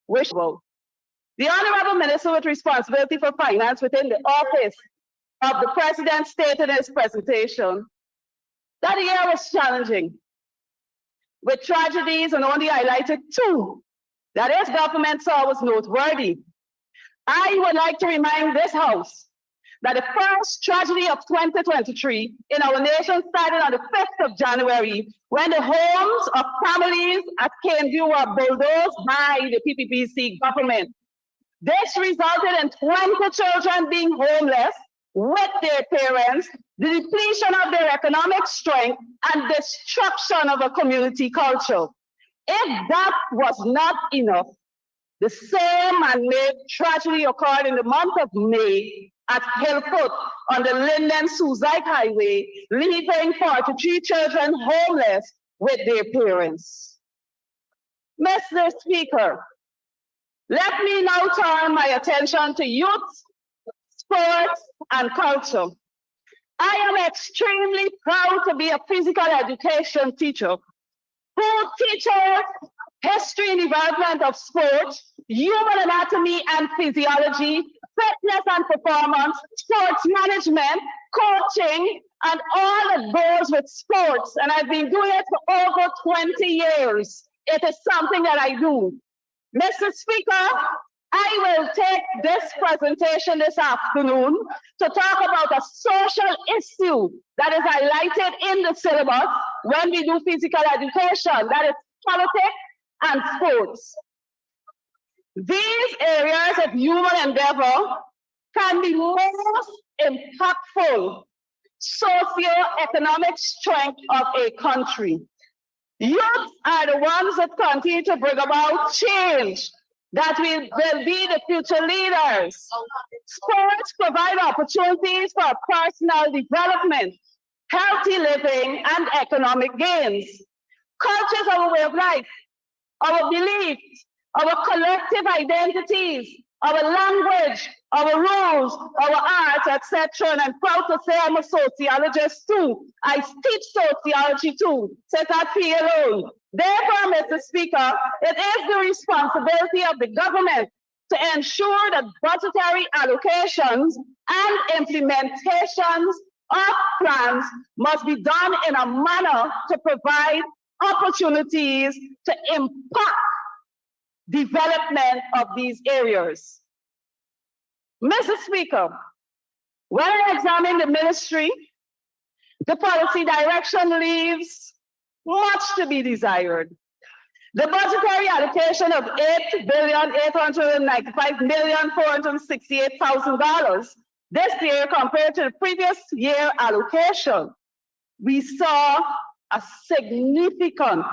wishful. The Honorable Minister with responsibility for finance within the office of the President stated in his presentation that the year was challenging, with tragedies and only highlighted two that his government saw was noteworthy. I would like to remind this House that the first tragedy of 2023 in our nation started on the 5th of January when the homes of families at Caneview were bulldozed by the PPPC government. This resulted in 20 children being homeless with their parents, the depletion of their economic strength, and destruction of a community culture. If that was not enough, the same man-made tragedy occurred in the month of May at Hillfoot on the Linden-Suzik Highway, leaving 43 children homeless with their parents. Mr. Speaker, let me now turn my attention to youth, sports, and culture. I am extremely proud to be a physical education teacher who teaches history and development of sport, human anatomy and physiology, fitness and performance, sports management, coaching, and all that goes with sports. And I've been doing it for over 20 years. It is something that I do. Mr. Speaker, I will take this presentation this afternoon to talk about a social issue that is highlighted in the syllabus when we do physical education, that is politics and sports. These areas of human endeavor can be most impactful socio-economic strength of a country. Youth are the ones that continue to bring about change that will be the future leaders. Sports provide opportunities for personal development, healthy living, and economic gains. Culture is our way of life, our beliefs, our collective identities, our language, our rules, our arts, etc. And I'm proud to say I'm a sociologist too. I teach sociology too, set at fee alone. Therefore, Mr. Speaker, it is the responsibility of the government to ensure that budgetary allocations and implementations of plans must be done in a manner to provide opportunities to impact development of these areas. Mr. Speaker, when I examine the ministry, the policy direction leaves much to be desired. The budgetary allocation of $8,895,468,000 this year compared to the previous year allocation, we saw a significant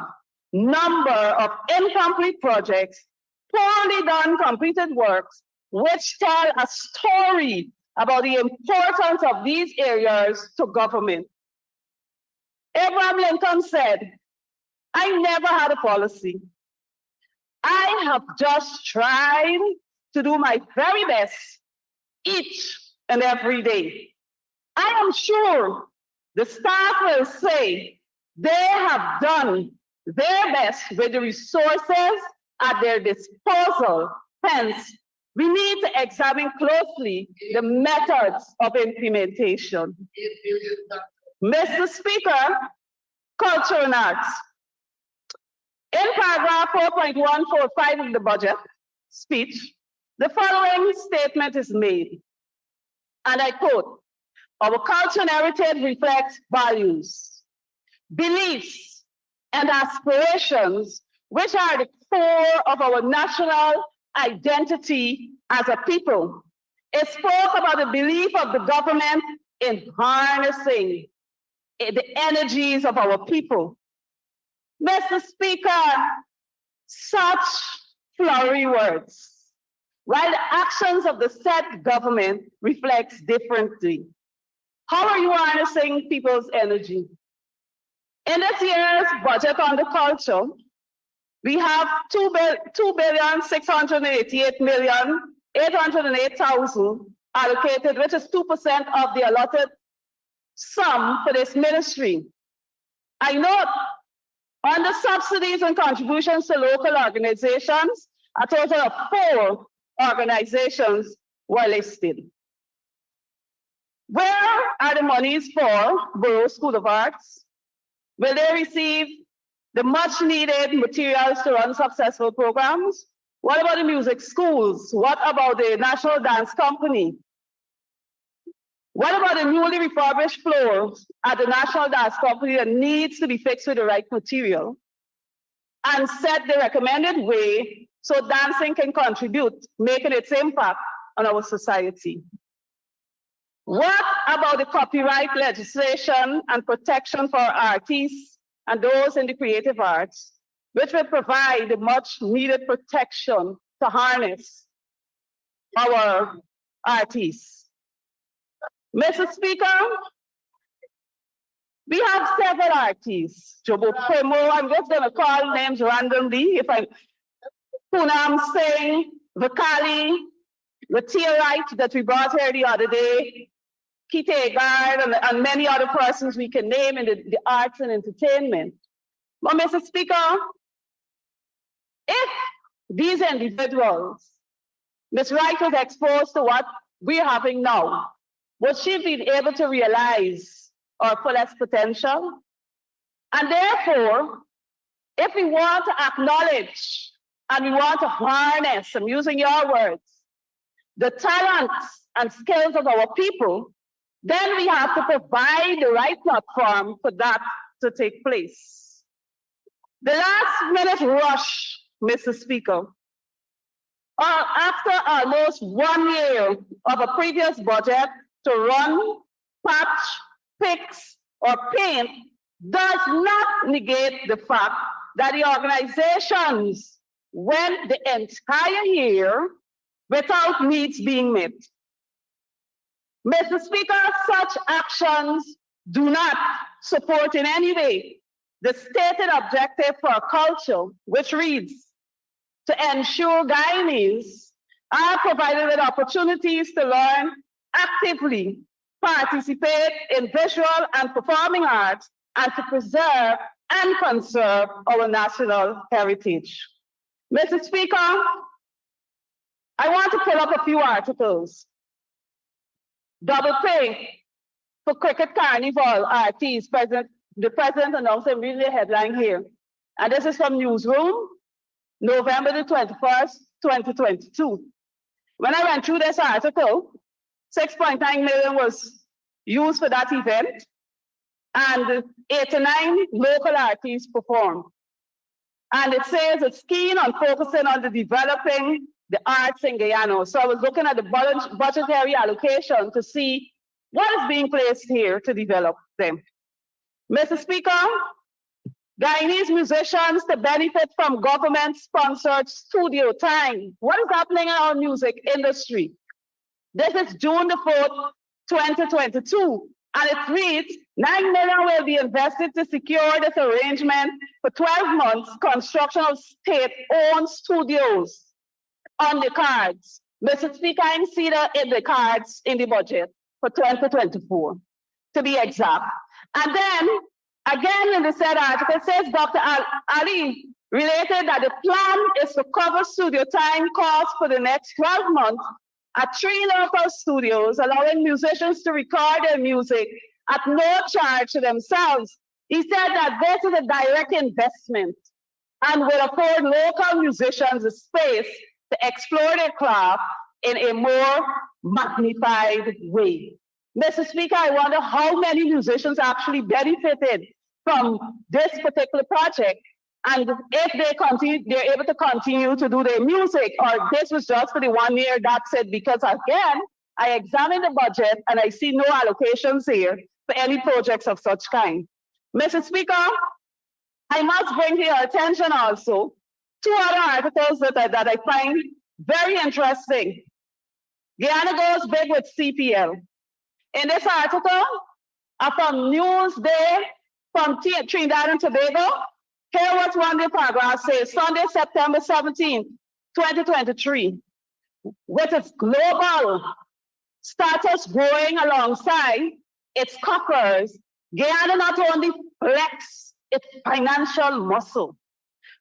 number of incomplete projects, poorly done completed works, which tell a story about the importance of these areas to government. Abraham Lincoln said, "I never had a policy. I have just tried to do my very best each and every day." I am sure the staff will say they have done their best with the resources at their disposal. Hence, we need to examine closely the methods of implementation. Mr. Speaker, culture and arts. In paragraph 4.145 of the budget speech, the following statement is made, and I quote, "Our culture and heritage reflects values, beliefs, and aspirations which are the core of our national identity as a people." It spoke about the belief of the government in harnessing the energies of our people. Mr. Speaker, such flowery words, while the actions of the said government reflects differently. How are you harnessing people's energy? In this year's budget on the culture, we have $2,688,808,000 allocated, which is 2% of the allotted sum for this ministry. I note on the subsidies and contributions to local organizations, A total of 4 organizations were listed. Where are the monies for Borough School of Arts? Will they receive the much needed materials to run successful programs? What about the music schools? What about the National Dance Company? What about the newly refurbished floors at the National Dance Company that needs to be fixed with the right material and set the recommended way so dancing can contribute, making its impact on our society? What about the copyright legislation and protection for artists and those in the creative arts, which will provide the much needed protection to harness our artists? Mr. Speaker, we have several artists. Jobo Primo, I'm just going to call names randomly. If I Poonam Singh, Vakali, Latia Wright that we brought here the other day, Kite Gard, and many other persons we can name in the arts and entertainment. But Mr. Speaker, if these individuals, Ms. Wright was exposed to what we're having now, would she be able to realize our fullest potential? And therefore, if we want to acknowledge and we want to harness, I'm using your words, the talents and skills of our people, then we have to provide the right platform for that to take place. The last minute rush, Mr. Speaker, after almost 1 year of a previous budget to run, patch, fix, or paint does not negate the fact that the organizations went the entire year without needs being met. Mr. Speaker, such actions do not support in any way the stated objective for culture, which reads, to ensure Guyanese are provided with opportunities to learn, actively participate in visual and performing arts, and to preserve and conserve our national heritage. Mr. Speaker, I want to pull up a few articles. Double pay for Cricket Carnival artists. The president announced a really headline here. And this is from Newsroom, November the 21st, 2022. When I went through this article, 6.9 million was used for that event, and 89 local artists performed. And it says it's keen on focusing on the developing the arts in Guyana. So I was looking at the budgetary allocation to see what is being placed here to develop them. Mr. Speaker, Guyanese musicians to benefit from government-sponsored studio time. What is happening in our music industry? This is June the 4th, 2022, and it reads, 9 million will be invested to secure this arrangement for 12 months, construction of state-owned studios on the cards. Mr. Speaker, I see that in the cards in the budget for 2024, to be exact. And then, again, in the said article, it says Dr. Ali related that the plan is to cover studio time costs for the next 12 months at 3 local studios, allowing musicians to record their music at no charge to themselves. He said that this is a direct investment and will afford local musicians a space to explore their craft in a more magnified way. Mr. Speaker, I wonder how many musicians actually benefited from this particular project, and if they're able to continue to do their music, or this was just for the 1 year, that's it. Because again, I examined the budget and I see no allocations here for any projects of such kind. Mr. Speaker, I must bring to your attention also 2 other articles that I find very interesting. Guyana goes big with CPL. In this article, from Newsday, from Trinidad and Tobago, here what one day paragraph says, Sunday, September 17, 2023, with its global status growing alongside its coffers, Guyana not only flexed its financial muscle,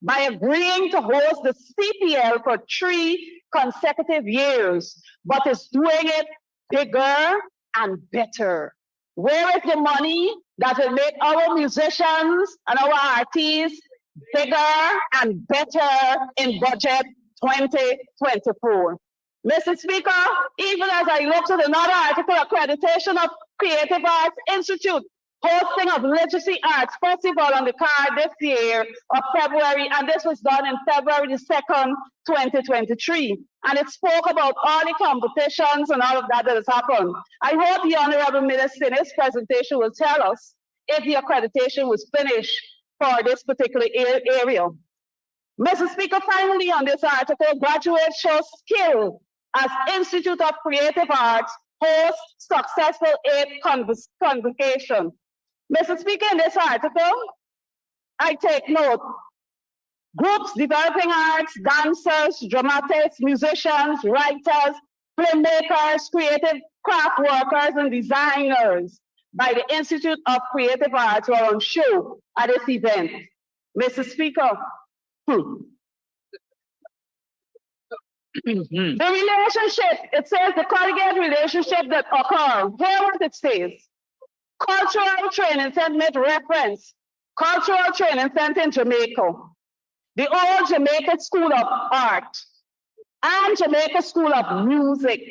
by agreeing to host the CPL for 3 consecutive years, but is doing it bigger and better. Where is the money that will make our musicians and our artists bigger and better in budget 2024? Mr. Speaker, even as I look to another article, accreditation of Creative Arts Institute, hosting of Literacy Arts Festival on the card this year of February, and this was done in February the 2nd, 2023. And it spoke about all the competitions and all of that has happened. I hope the Honorable Minister in his presentation will tell us if the accreditation was finished for this particular area. Mr. Speaker, finally on this article, graduates show skill as Institute of Creative Arts hosts successful 8th convocation. Mr. Speaker, in this article, I take note. Groups developing arts, dancers, dramatists, musicians, writers, filmmakers, creative craft workers, and designers by the Institute of Creative Arts were on show at this event. Mr. Speaker, the relationship, it says the collegiate relationship that occur. Hear what it says. Cultural training center made reference. Cultural training center in Jamaica. The old Jamaica School of Art and Jamaica School of Music.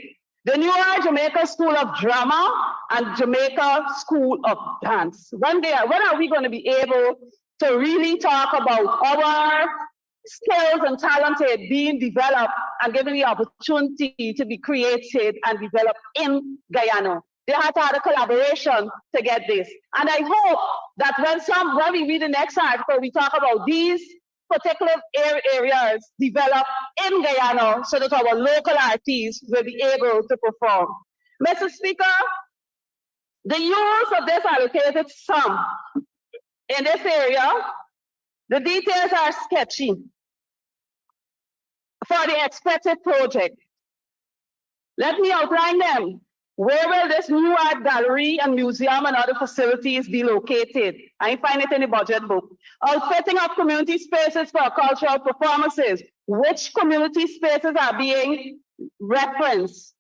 The newer Jamaica School of Drama and Jamaica School of Dance. One day, when are we going to be able to really talk about our skills and talented being developed and given the opportunity to be created and developed in Guyana? They had to have a collaboration to get this. And I hope that when we read the next article, we talk about these particular areas developed in Guyana so that our local artists will be able to perform. Mr. Speaker, the use of this allocated sum in this area, the details are sketchy for the expected project. Let me outline them. Where will this new art gallery and museum and other facilities be located? I find it in the budget book. Outfitting of community spaces for cultural performances. Which community spaces are being referenced?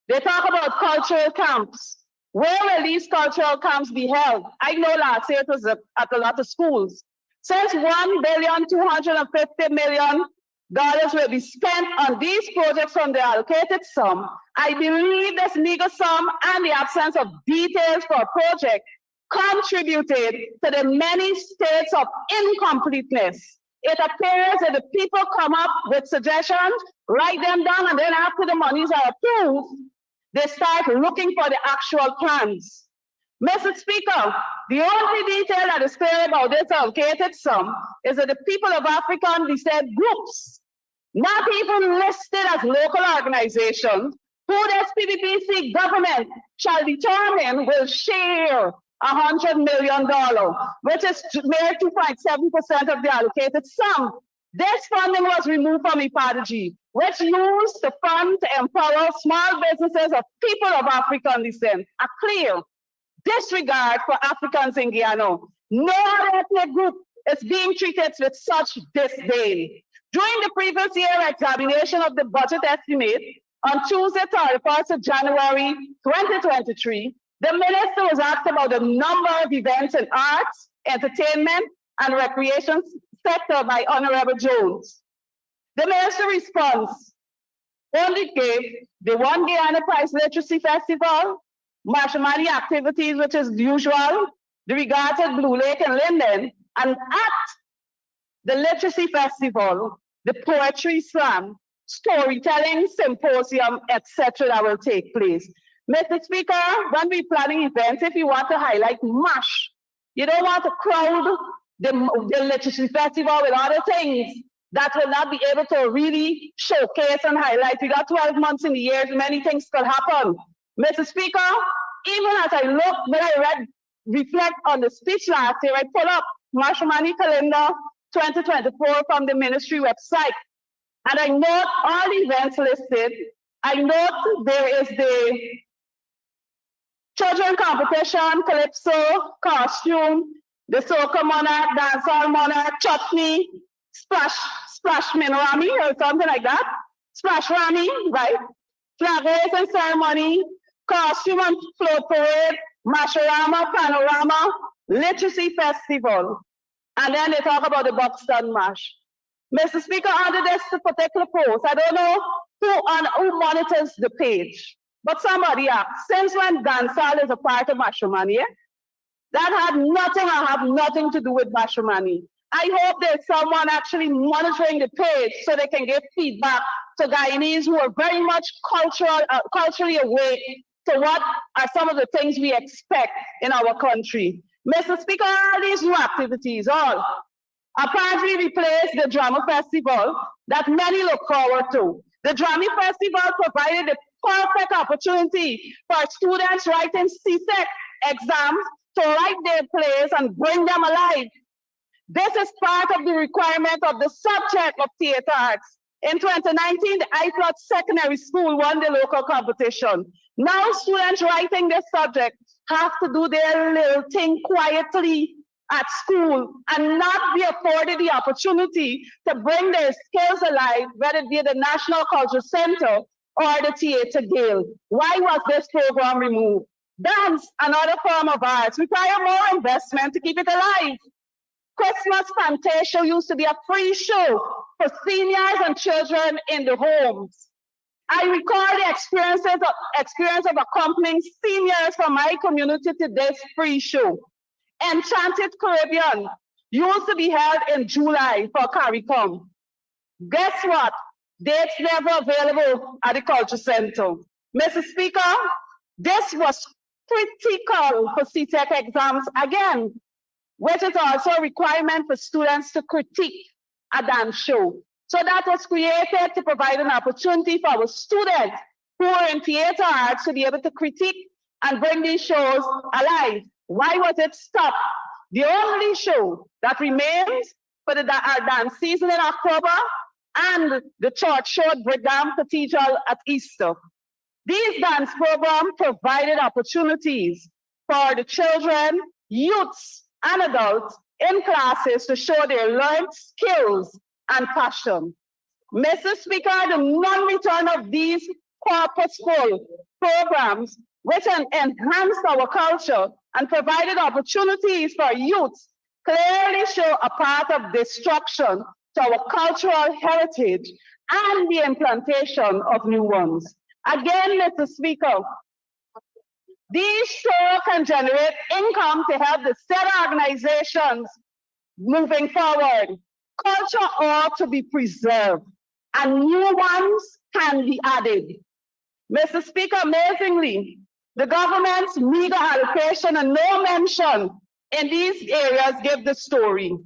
They talk about cultural camps. Where will these cultural camps be held? I know last year it was at a lot of schools. Since $1,250,000,000 will be spent on these projects from the allocated sum, I believe this meager sum and the absence of details for a project contributed to the many states of incompleteness. It appears that the people come up with suggestions, write them down, and then after the monies are approved, they start looking for the actual plans. Mr. Speaker, the only detail that is clear about this allocated sum is that the people of African descent groups, not even listed as local organizations, who the SPBPC government shall determine will share $100 million, which is mere 2.7% of the allocated sum. This funding was removed from IPADG, which used the fund to empower small businesses of people of African descent. A clear disregard for Africans in Guyana. No other ethnic group is being treated with such disdain. During the previous year examination of the budget estimate, on Tuesday, 31st of January 2023, the minister was asked about the number of events in arts, entertainment, and recreation sector by Honorable Jones. The minister response only gave the One Guyana Prize Literacy Festival, Marshmalley activities, which is usual, the regatta Blue Lake and Linden, and at the Literacy Festival, the Poetry Slam, storytelling, symposium, etc. that will take place. Mr. Speaker, when we're planning events, if you want to highlight MASH, you don't want to crowd the Literacy Festival with other things that will not be able to really showcase and highlight. We got 12 months in the year, many things could happen. Mr. Speaker, even as I look, when I reflect on the speech last year, I pull up Marshmalley calendar 2024 from the ministry website. And I note all events listed. I note there is the children competition, calypso, costume, the soca monarch, dancehall monarch, chutney, splash minorami or something like that. Splash rami, right? Flag raising ceremony, costume and float parade, Masharama, panorama, literacy festival. And then they talk about the Buxton Mash. Mr. Speaker, under this particular post, I don't know who monitors the page, but somebody asked, since when dancehall is a part of matrimony? That had nothing or have nothing to do with matrimony. I hope there's someone actually monitoring the page so they can give feedback to Guyanese who are very much culturally awake to what are some of the things we expect in our country. Mr. Speaker, all these new activities, all apparently replaced the drama festival that many look forward to. The drama festival provided the perfect opportunity for students writing CSEC exams to write their plays and bring them alive. This is part of the requirement of the subject of theater arts. In 2019, the IPLOT Secondary School won the local competition. Now students writing this subject have to do their little thing quietly at school and not be afforded the opportunity to bring their skills alive, whether it be the National Culture Center or the Theater Guild. Why was this program removed? Dance, another form of arts, require more investment to keep it alive. Christmas Fantasia used to be a free show for seniors and children in the homes. I recall the experience of accompanying seniors from my community to this free show. Enchanted Caribbean used to be held in July for CARICOM. Guess what? Dates never available at the Culture Center. Mr. Speaker, this was critical for CTEC exams again, which is also a requirement for students to critique a dance show. So that was created to provide an opportunity for our students who are in theater arts to be able to critique and bring these shows alive. Why was it stopped? The only show that remains for the dance season in October and the church show at Brigham Cathedral at Easter. These dance programs provided opportunities for the children, youths, and adults in classes to show their learned skills and passion. Mr. Speaker, the non-return of these purposeful programs, which enhanced our culture and provided opportunities for youths, clearly show a path of destruction to our cultural heritage and the implantation of new ones. Again, Mr. Speaker, these shows can generate income to help the said organizations moving forward. Culture ought to be preserved and new ones can be added. Mr. Speaker, amazingly, the government's meager allocation and no mention in these areas give the story.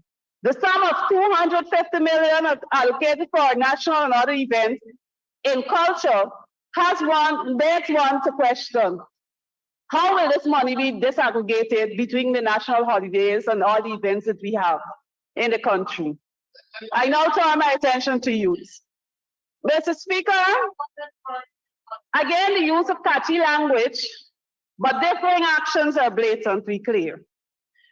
The sum of $250 million allocated for national and other events in culture has led one to question, how will this money be disaggregated between the national holidays and all the events that we have in the country? I now turn my attention to youth. Mr. Speaker, again, the use of catchy language, but differing actions are blatantly clear.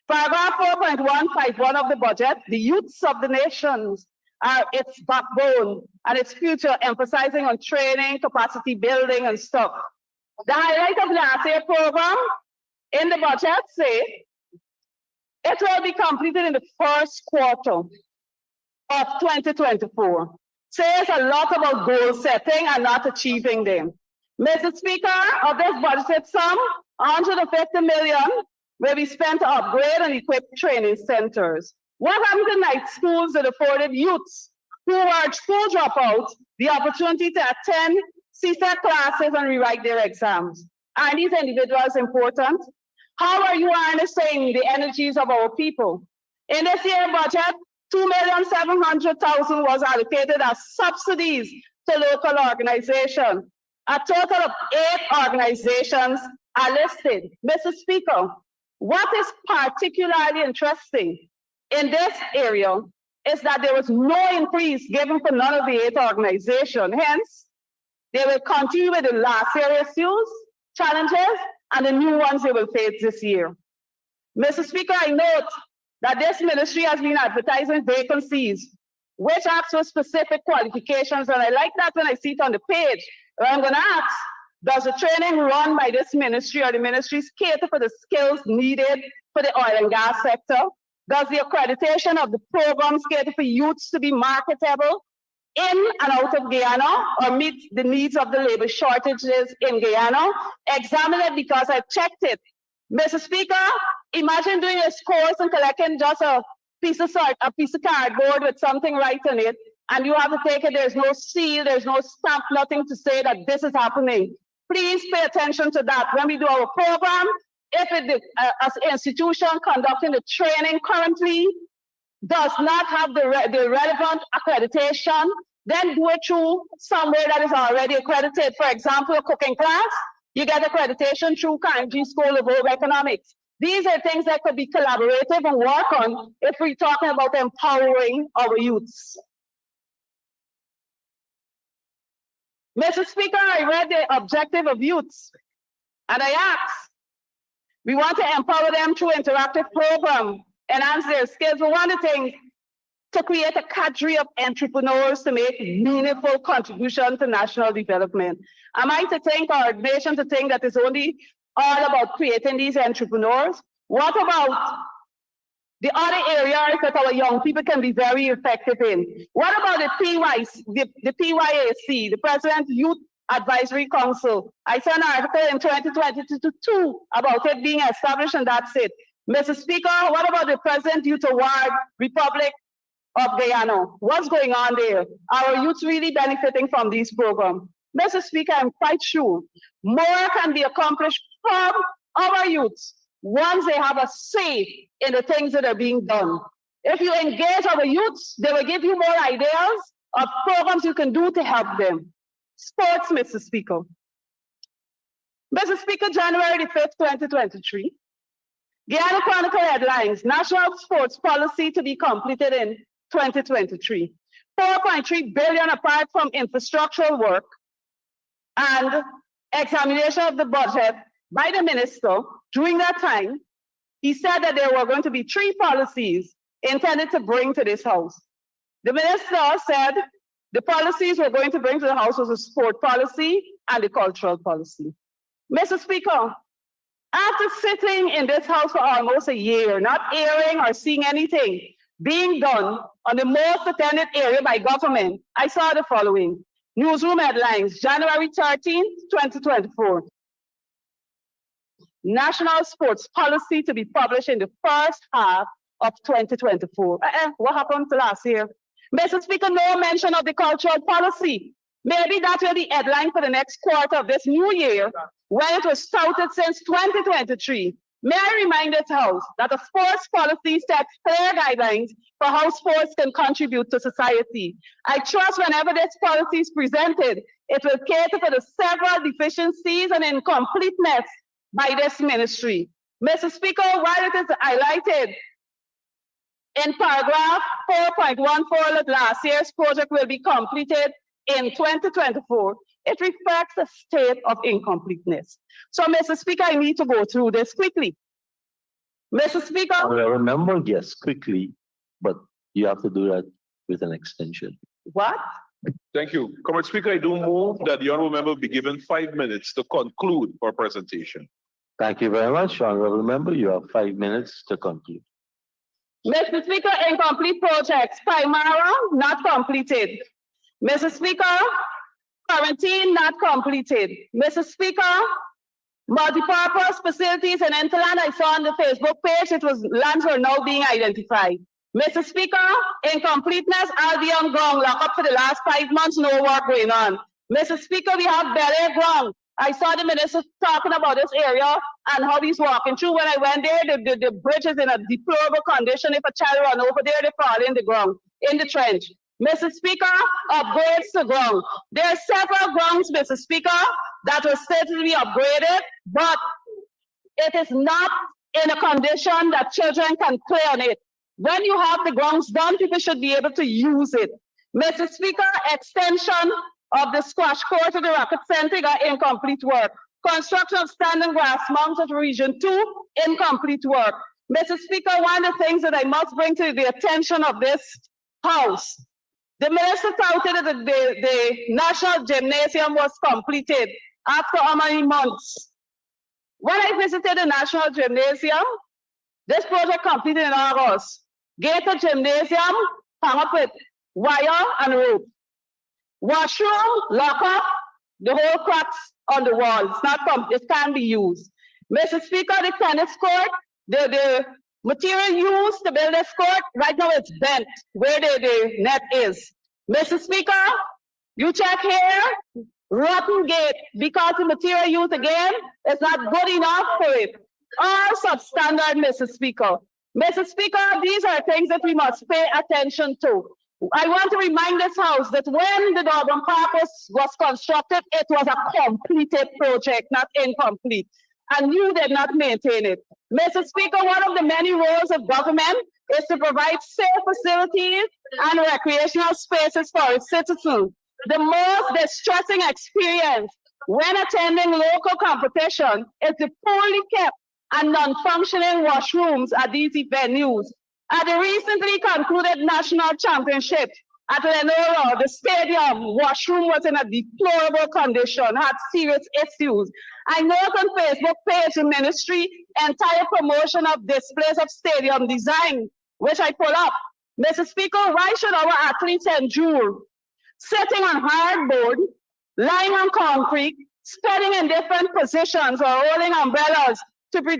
Paragraph 4.151 of the budget, the youths of the nations are its backbone and its future, emphasizing on training, capacity building, and stuff. The highlight of last year's program in the budget say it will be completed in the first quarter of 2024. Says a lot about goal setting and not achieving them. Mr. Speaker, of this budgeted sum, $150 million will be spent to upgrade and equip training centers. What happened to night schools that afforded youths who are school dropouts the opportunity to attend CSEC classes and rewrite their exams? Are these individuals important? How are you harnessing the energies of our people? In this year's budget, $2,700,000 was allocated as subsidies to local organizations. A total of 8 organizations are listed. Mr. Speaker, what is particularly interesting in this area is that there was no increase given for none of the 8 organizations. Hence, they will continue with the last year issues, challenges, and the new ones they will face this year. Mr. Speaker, I note that this ministry has been advertising vacancies which asks for specific qualifications. And I like that when I see it on the page. I'm going to ask, does the training run by this ministry or the ministries cater for the skills needed for the oil and gas sector? Does the accreditation of the programs cater for youths to be marketable in and out of Guyana or meet the needs of the labor shortages in Guyana? Examine it because I checked it. Mr. Speaker, imagine doing this course and collecting just a piece of cardboard with something right on it, and you have to take it. There's no seal, there's no stamp, nothing to say that this is happening. Please pay attention to that. When we do our program, if as an institution conducting the training currently does not have the relevant accreditation, then do it through somewhere that is already accredited. For example, a cooking class, you get accreditation through Converage School of Home Economics. These are things that could be collaborative and work on if we're talking about empowering our youths. Mr. Speaker, I read the objective of youths, and I asked, we want to empower them through interactive program, enhance their skills. But one of the things, to create a cadre of entrepreneurs to make meaningful contribution to national development. Am I to think, or nation to think, that it's only all about creating these entrepreneurs? What about the other areas that our young people can be very effective in? What about the PYAC, the President Youth Advisory Council? I saw an article in 2022 about it being established, and that's it. Mr. Speaker, what about the President Youth Award, Republic of Guyana? What's going on there? Are our youths really benefiting from these programs? Mr. Speaker, I'm quite sure more can be accomplished from our youths once they have a say in the things that are being done. If you engage our youths, they will give you more ideas of programs you can do to help them. Sports, Mr. Speaker. Mr. Speaker, January the 5th, 2023, Guyana Chronicle headlines, National Sports Policy to be completed in 2023. 4.3 billion apart from infrastructural work and examination of the budget by the minister. During that time, he said that there were going to be 3 policies intended to bring to this house. The minister said the policies we're going to bring to the house was a sport policy and a cultural policy. Mr. Speaker, after sitting in this house for almost a year, not hearing or seeing anything being done on the most attended area by government, I saw the following. Newsroom headlines, January 13, 2024. National Sports Policy to be published in the first half of 2024. What happened to last year? Mr. Speaker, no mention of the cultural policy. Maybe that will be headline for the next quarter of this new year, when it was touted since 2023. May I remind this House that the sports policy sets clear guidelines for how sports can contribute to society. I trust whenever this policy is presented, it will cater for the several deficiencies and incompleteness by this ministry. Mr. Speaker, while it is highlighted in paragraph 4.14 that last year's project will be completed in 2024, it reflects a state of incompleteness. So, Mr. Speaker, I need to go through this quickly. Mr. Speaker. I remember, yes, quickly, but you have to do that with an extension. What? Thank you. Comrade Speaker, I do move that the honourable member be given 5 minutes to conclude her presentation. Thank you very much, honourable member. You have 5 minutes to conclude. Mr. Speaker, incomplete projects. Primara, not completed. Mr. Speaker, quarantine, not completed. Mr. Speaker, multipurpose facilities and interland, I saw on the Facebook page, it was lands were now being identified. Mr. Speaker, incompleteness, Albion ground locked up for the last 5 months, no work going on. Mr. Speaker, we have Bel-Air ground. I saw the minister talking about this area and how he's walking through. When I went there, the bridge is in a deplorable condition. If a child run over there, they fall in the ground, in the trench. Mr. Speaker, upgrades to ground. There are several grounds, Mr. Speaker, that will certainly be upgraded, but it is not in a condition that children can play on it. When you have the grounds done, people should be able to use it. Mr. Speaker, extension of the squash court to the Rocket Center got incomplete work. Construction of standing grass mounds at Region 2, incomplete work. Mr. Speaker, one of the things that I must bring to the attention of this House The minister touted that the National Gymnasium was completed after how many months? When I visited the National Gymnasium, this project completed in August. Gated gymnasium hung up with wire and rope. Washroom, locker, the whole cracks on the walls. It can't be used. Mr. Speaker, the tennis court, the material used to build this court, right now it's bent where the net is. Mr. Speaker, you check here, rotten gate, because the material used again is not good enough for it. All substandard, Mr. Speaker. Mr. Speaker, these are things that we must pay attention to. I want to remind this House that when the Durban Park was constructed, it was a completed project, not incomplete, and you did not maintain it. Mr. Speaker, one of the many roles of government is to provide safe facilities and recreational spaces for its citizens. The most distressing experience when attending local competition is the poorly kept and non-functioning washrooms at these venues. At the recently concluded national championship at Lenora, the stadium washroom was in a deplorable condition, had serious issues. I note on Facebook page the ministry entire promotion of displays of stadium design, which I pull up. Mr. Speaker, why should our athletes endure sitting on hardboard, lying on concrete, spinning in different positions or holding umbrellas to be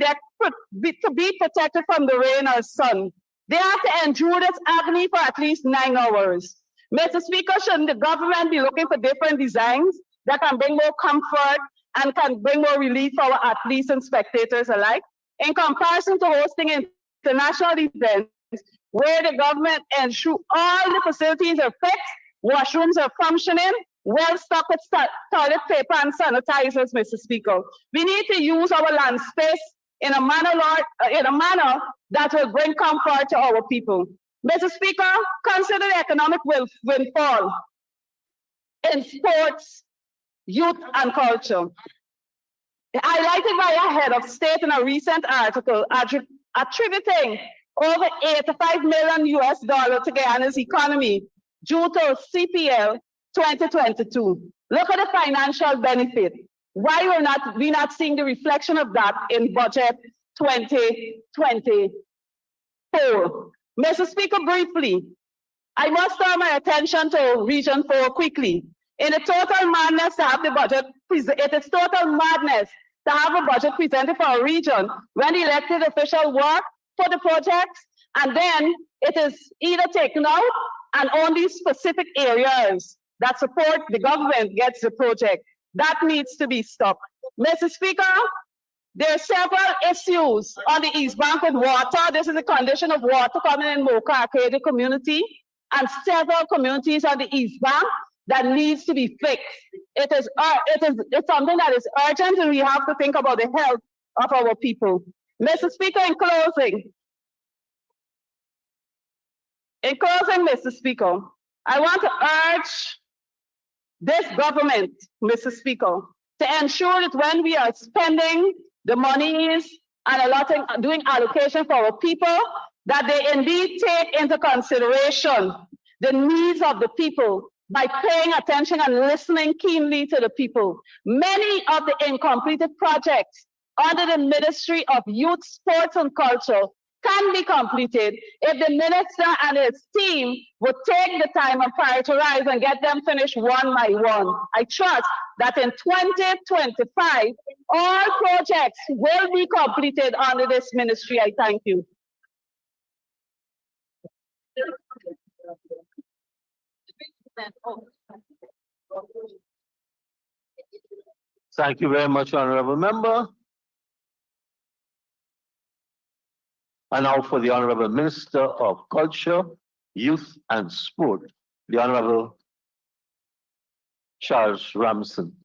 protected from the rain or sun? They have to endure this agony for at least 9 hours. Mr. Speaker, shouldn't the government be looking for different designs that can bring more comfort and can bring more relief for our athletes and spectators alike? In comparison to hosting international events where the government ensure all the facilities are fixed, washrooms are functioning, well stocked with toilet paper and sanitizers, Mr. Speaker. We need to use our land space in a manner that will bring comfort to our people. Mr. Speaker, consider the economic windfall in sports, youth, and culture. Highlighted by a head of state in a recent article attributing over $85 million to Guyana's economy due to CPL 2022. Look at the financial benefit. Why we're not seeing the reflection of that in budget 2024? Mr. Speaker, briefly, I must turn my attention to Region 4 quickly. In a total madness to have the budget, it is total madness to have a budget presented for a region when the elected official work for the projects and then it is either taken out and only specific areas that support the government gets the project. That needs to be stopped. Mr. Speaker, there are several issues on the East Bank with water. This is a condition of water coming in Mocha Arcadia community and several communities on the East Bank that needs to be fixed. It's something that is urgent and we have to think about the health of our people. Mr. Speaker, in closing, Mr. Speaker, I want to urge this government, Mr. Speaker, to ensure that when we are spending the monies and doing allocation for our people, that they indeed take into consideration the needs of the people by paying attention and listening keenly to the people. Many of the incompleted projects under the Ministry of Youth, Sports and Culture can be completed if the minister and his team would take the time and prioritize and get them finished one by one. I trust that in 2025, all projects will be completed under this ministry. I thank you. Thank you very much, Honorable Member. And now for the Honorable Minister of Culture, Youth and Sport, the Honorable Charles Ramson.